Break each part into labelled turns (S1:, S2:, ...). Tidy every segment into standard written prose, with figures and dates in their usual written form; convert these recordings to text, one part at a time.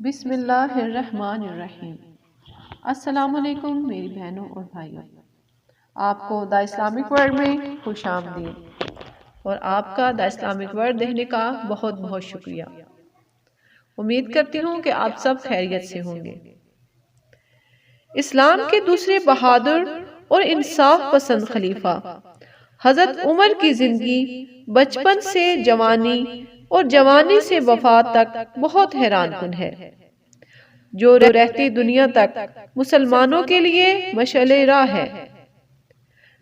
S1: بسم اللہ الرحمن الرحیم۔ السلام علیکم میری بہنوں اور بھائیوں، آپ کو دا اسلامک ورلڈ میں خوش آمدید اور آپ کا دا اسلامک ورلڈ دیکھنے کا بہت بہت شکریہ۔ امید کرتی ہوں کہ آپ سب خیریت سے ہوں گے۔ اسلام کے دوسرے بہادر اور انصاف پسند خلیفہ حضرت عمر کی زندگی بچپن سے جوانی اور جوانی سے وفات تک بہت حیران کن ہے، جو رہتی دنیا تک مسلمانوں کے لیے مشعل راہ ہے۔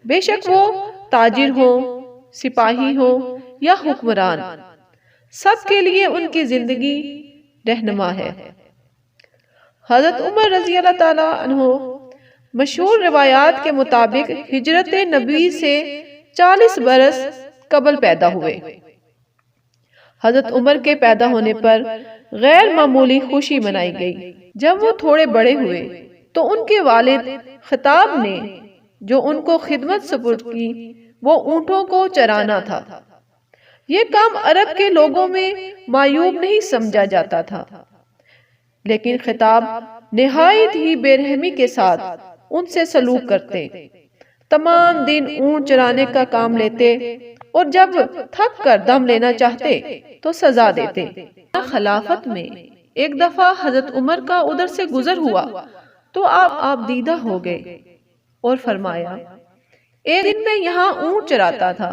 S1: بے شک وہ تاجر ہوں، سپاہی ہوں یا حکمران، سب کے لیے ان کی زندگی رہنما ہے۔ حضرت عمر رضی اللہ تعالیٰ عنہ مشہور روایات کے مطابق ہجرت نبی سے 40 برس قبل پیدا ہوئے۔ حضرت عمر کے پیدا ہونے پر غیر معمولی خوشی منائی گئی۔ جب وہ تھوڑے بڑے ہوئے تو ان کے والد خطاب نے جو ان کو خدمت سپرد کی وہ اونٹوں کو چرانا تھا۔ یہ کام عرب کے لوگوں میں معیوب نہیں سمجھا جاتا تھا، لیکن خطاب نہایت ہی بے رحمی کے ساتھ ان سے سلوک کرتے، تمام دن اونٹ چرانے کا کام لیتے اور جب تھک کر دم لینا چاہتے تو سزا دیتے۔ خلافت میں ایک دفعہ حضرت عمر کا ادھر سے گزر ہوا تو آپ دیدہ ہو گئے اور فرمایا، ایک دن میں یہاں اونٹ چراتا تھا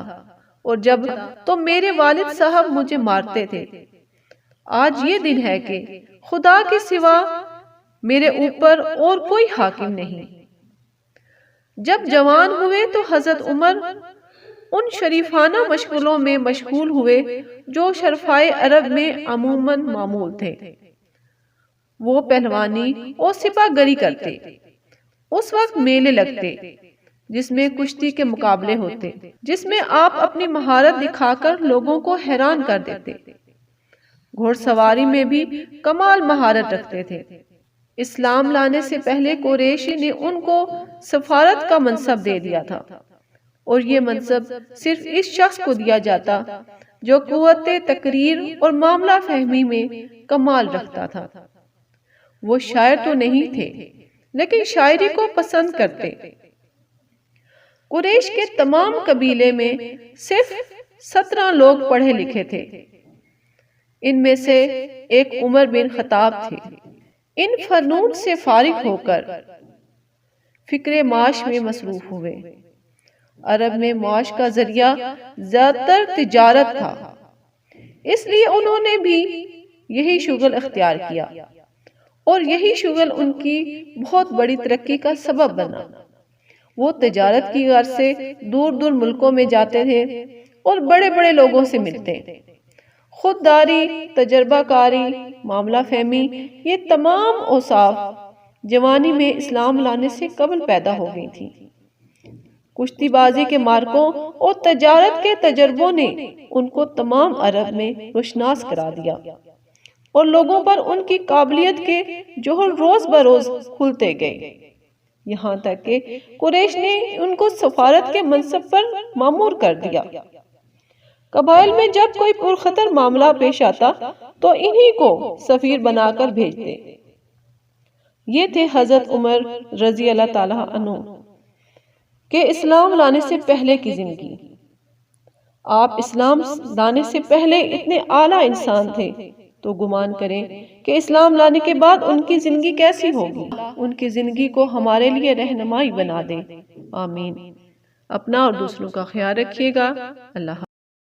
S1: اور جب تو میرے والد صاحب مجھے مارتے تھے۔ آج یہ دن ہے کہ خدا کے سوا میرے اوپر اور کوئی حاکم نہیں۔ جب جوان ہوئے تو حضرت عمر ان شریفانہ مشغلوں میں مشغول ہوئے جو شرفائے عرب میں عموماً معمول تھے۔ وہ پہلوانی اور سپاہ گری کرتے۔ اس وقت میلے لگتے جس میں کشتی کے مقابلے ہوتے، جس میں آپ اپنی مہارت دکھا کر لوگوں کو حیران کر دیتے۔ گھوڑ سواری میں بھی کمال مہارت رکھتے تھے۔ اسلام لانے سے پہلے قریشی نے ان کو سفارت کا منصب دے دیا تھا، اور یہ منصب صرف اس شخص کو دیا جاتا جو قوت تقریر اور معاملہ فہمی میں کمال رکھتا تھا۔ وہ شاعر تو نہیں تھے لیکن شاعری کو پسند کرتے۔ قریش کے تمام قبیلے میں صرف 17 لوگ پڑھے لکھے تھے۔ ان میں سے ایک عمر بن خطاب تھے۔ ان فنون سے فارغ ہو کر فکر معاش میں مصروف ہوئے۔ عرب میں معاش کا ذریعہ زیادہ تر تجارت تھا، اس لیے انہوں نے بھی یہی شغل اختیار کیا اور یہی شغل ان کی بہت بڑی ترقی کا سبب بنا۔ وہ تجارت کی غرض سے دور دور ملکوں میں جاتے تھے اور بڑے بڑے لوگوں سے ملتے۔ خودداری، تجربہ کاری، معاملہ فہمی، یہ تمام اوصاف جوانی میں اسلام لانے سے قبل پیدا ہو گئی تھی۔ کشتی بازی کے مارکوں اور تجارت کے تجربوں نے ان کو تمام عرب میں روشناس کرا دیا اور لوگوں پر ان کی قابلیت کے جوہر روز بروز کھلتے گئے، یہاں تک کہ قریش نے ان کو سفارت کے منصب پر مامور کر دیا۔ قبائل میں جب کوئی پرخطر معاملہ پیش آتا تو انہی کو سفیر بنا کر بھیجتے۔ یہ تھے حضرت عمر رضی اللہ تعالیٰ عنہ کہ اسلام لانے سے پہلے کی زندگی۔ آپ اسلام لانے سے پہلے اتنے اعلیٰ انسان تھے تو گمان کریں کہ اسلام لانے کے بعد ان کی زندگی کیسی ہوگی۔ ان کی زندگی کو ہمارے لیے رہنمائی بنا دے، آمین۔ اپنا اور دوسروں کا خیال رکھیے گا۔ اللہ